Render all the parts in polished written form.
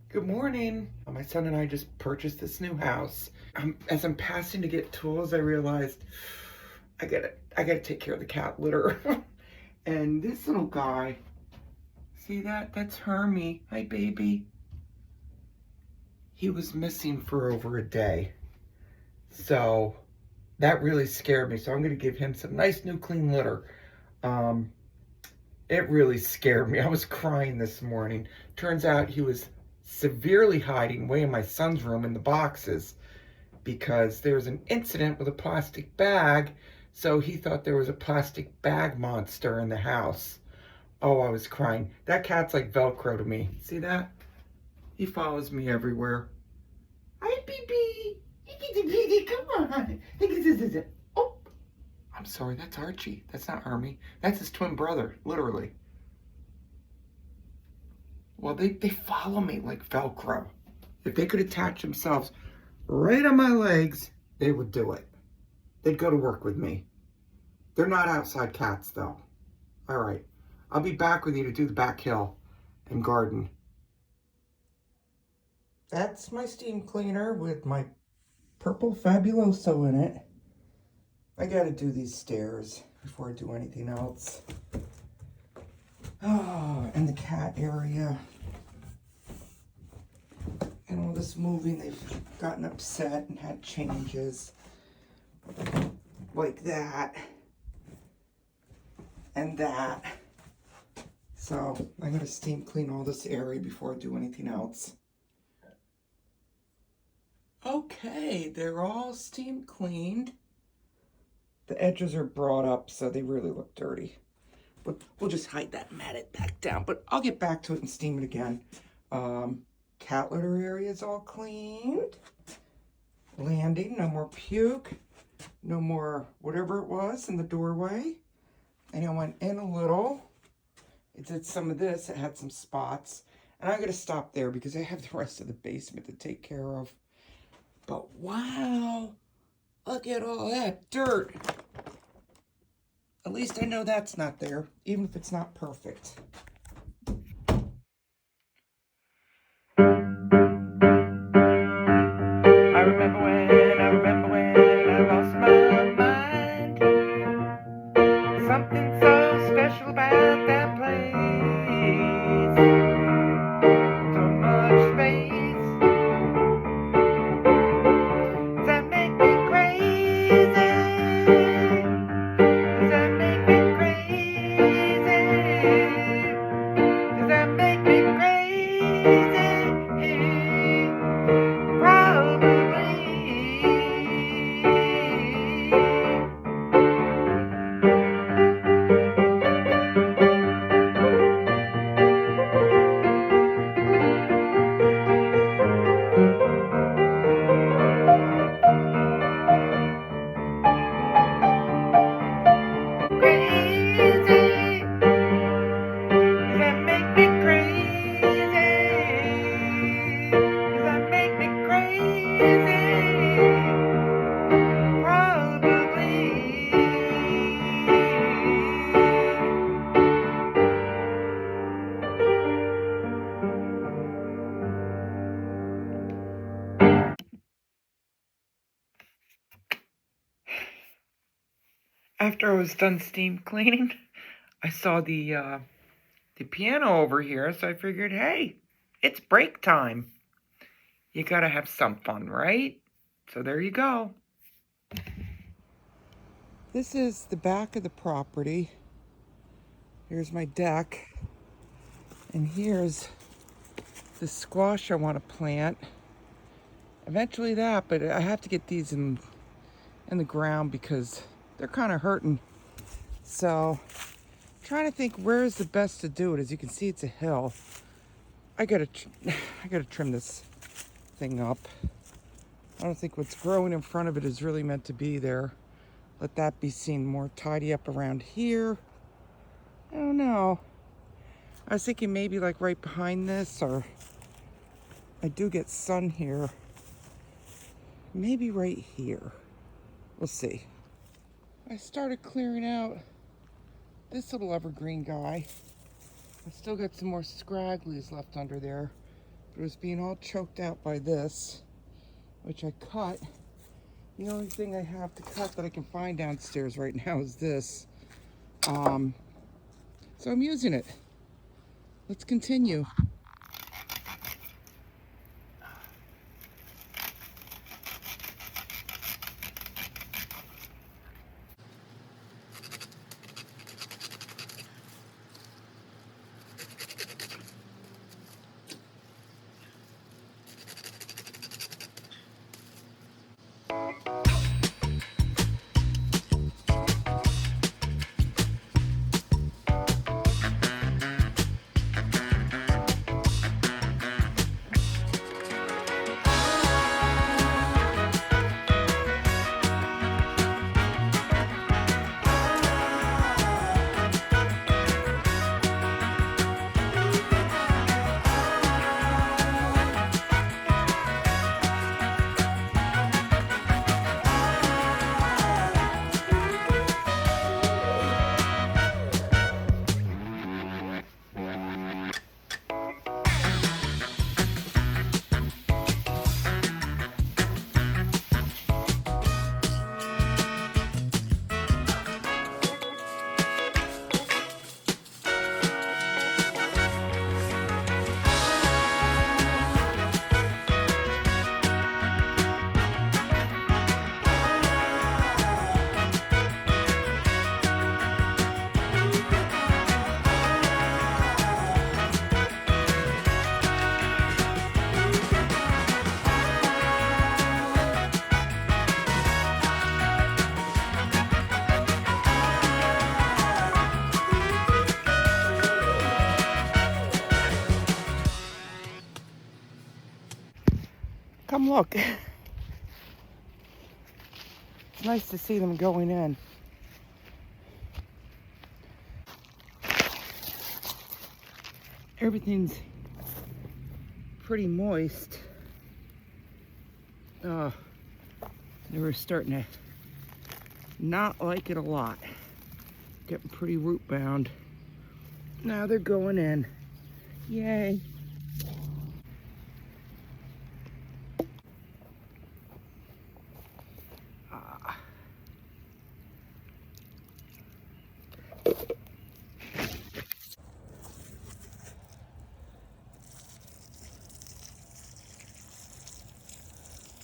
Good morning. My son and I just purchased this new house. As I'm passing to get tools, I realized I gotta take care of the cat litter. And this little guy, see that? That's Hermie. Hi, baby. He was missing for over a day. So that really scared me. So I'm gonna give him some nice new clean litter. Um, it really scared me. I was crying this morning. Turns out he was severely hiding way in my son's room in the boxes, because there was an incident with a plastic bag, so he thought there was a plastic bag monster in the house. Oh, I was crying. That cat's like Velcro to me. See that? He follows me everywhere. Hi, BB. Come on. Oh, I'm sorry. That's Archie. That's not Hermie. That's his twin brother, literally. Well, they follow me like Velcro. If they could attach themselves right on my legs, they would do it. They'd go to work with me. They're not outside cats, though. All right. I'll be back with you to do the back hill and garden. That's my steam cleaner with my purple Fabuloso in it. I gotta do these stairs before I do anything else. Oh, and the cat area. And all this moving, they've gotten upset and had changes. Like that. And that. So I'm gonna steam clean all this area before I do anything else. Okay, they're all steam cleaned. The edges are brought up, so they really look dirty. But we'll just hide that matted back down. But I'll get back to it and steam it again. Cat litter area is all cleaned. Landing, no more puke. No more whatever it was in the doorway. And I went in a little. It did some of this. It had some spots. And I'm going to stop there because I have the rest of the basement to take care of. But wow, look at all that dirt. At least I know that's not there, even if it's not perfect. I remember when I lost my mind. Something so special about that place. So much space that make me crazy. Does that make me crazy? Does that make me crazy? Probably. Crazy. Does that make me crazy? Does that make me crazy? Probably. After I was done steam cleaning, I saw the piano over here, so I figured, hey, it's break time. You gotta have some fun, right? So there you go. This is the back of the property. Here's my deck. And here's the squash I want to plant. Eventually that, but I have to get these in the ground because they're kind of hurting. So trying to think where is the best to do it. As you can see, it's a hill. I gotta trim this thing up. I don't think what's growing in front of it is really meant to be there. Let that be seen more. Tidy up around here. I don't know. I was thinking maybe like right behind this, or I do get sun here. Maybe right here. We'll see. I started clearing out this little evergreen guy. I still got some more scragglies left under there, But it was being all choked out by this, which I cut. The only thing I have to cut that I can find downstairs right now is this. So I'm using it. Let's continue. Come look. It's nice to see them going in. Everything's pretty moist. They were starting to not like it a lot. Getting pretty root bound. Now they're going in. Yay.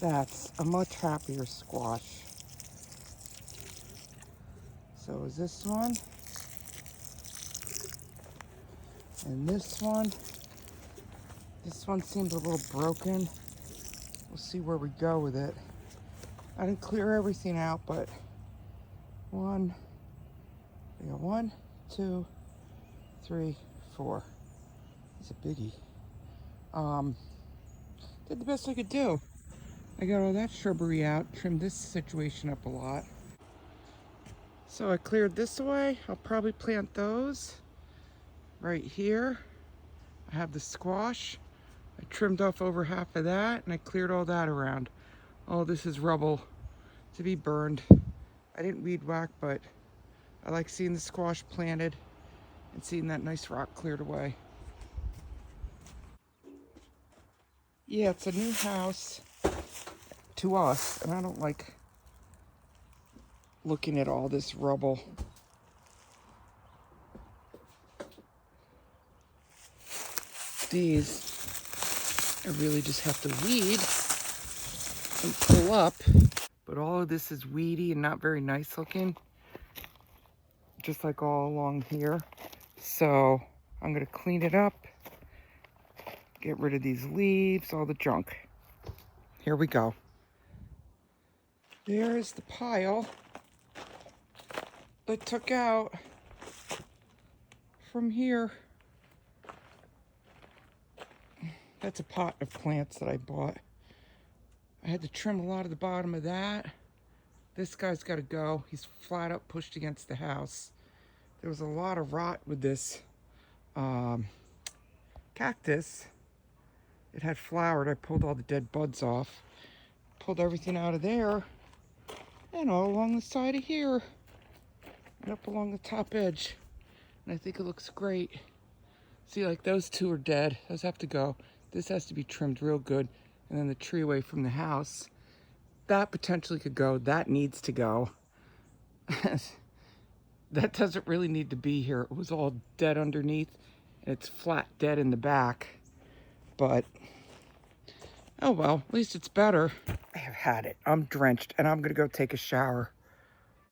That's a much happier squash. So is this one. And this one. This one seems a little broken. We'll see where we go with it. I didn't clear everything out, but we got 1, 2, 3, 4. It's a biggie. Did the best I could do. I got all that shrubbery out, trimmed this situation up a lot. So I cleared this away. I'll probably plant those right here. I have the squash. I trimmed off over half of that and I cleared all that around. All this is rubble to be burned. I didn't weed whack, but I like seeing the squash planted and seeing that nice rock cleared away. Yeah, it's a new house to us, and I don't like looking at all this rubble. These, I really just have to weed and pull up. But all of this is weedy and not very nice looking, just like all along here. So I'm gonna clean it up, get rid of these leaves, all the junk. Here we go. There's the pile I took out from here. That's a pot of plants that I bought. I had to trim a lot of the bottom of that. This guy's got to go. He's flat out pushed against the house. There was a lot of rot with this cactus. It had flowered. I pulled all the dead buds off. Pulled everything out of there. And all along the side of here. And up along the top edge. And I think it looks great. See, like those two are dead. Those have to go. This has to be trimmed real good. And then the tree away from the house, that potentially could go. That needs to go. That doesn't really need to be here. It was all dead underneath, and it's flat dead in the back. But, oh well, at least it's better. I have had it. I'm drenched, and I'm gonna go take a shower.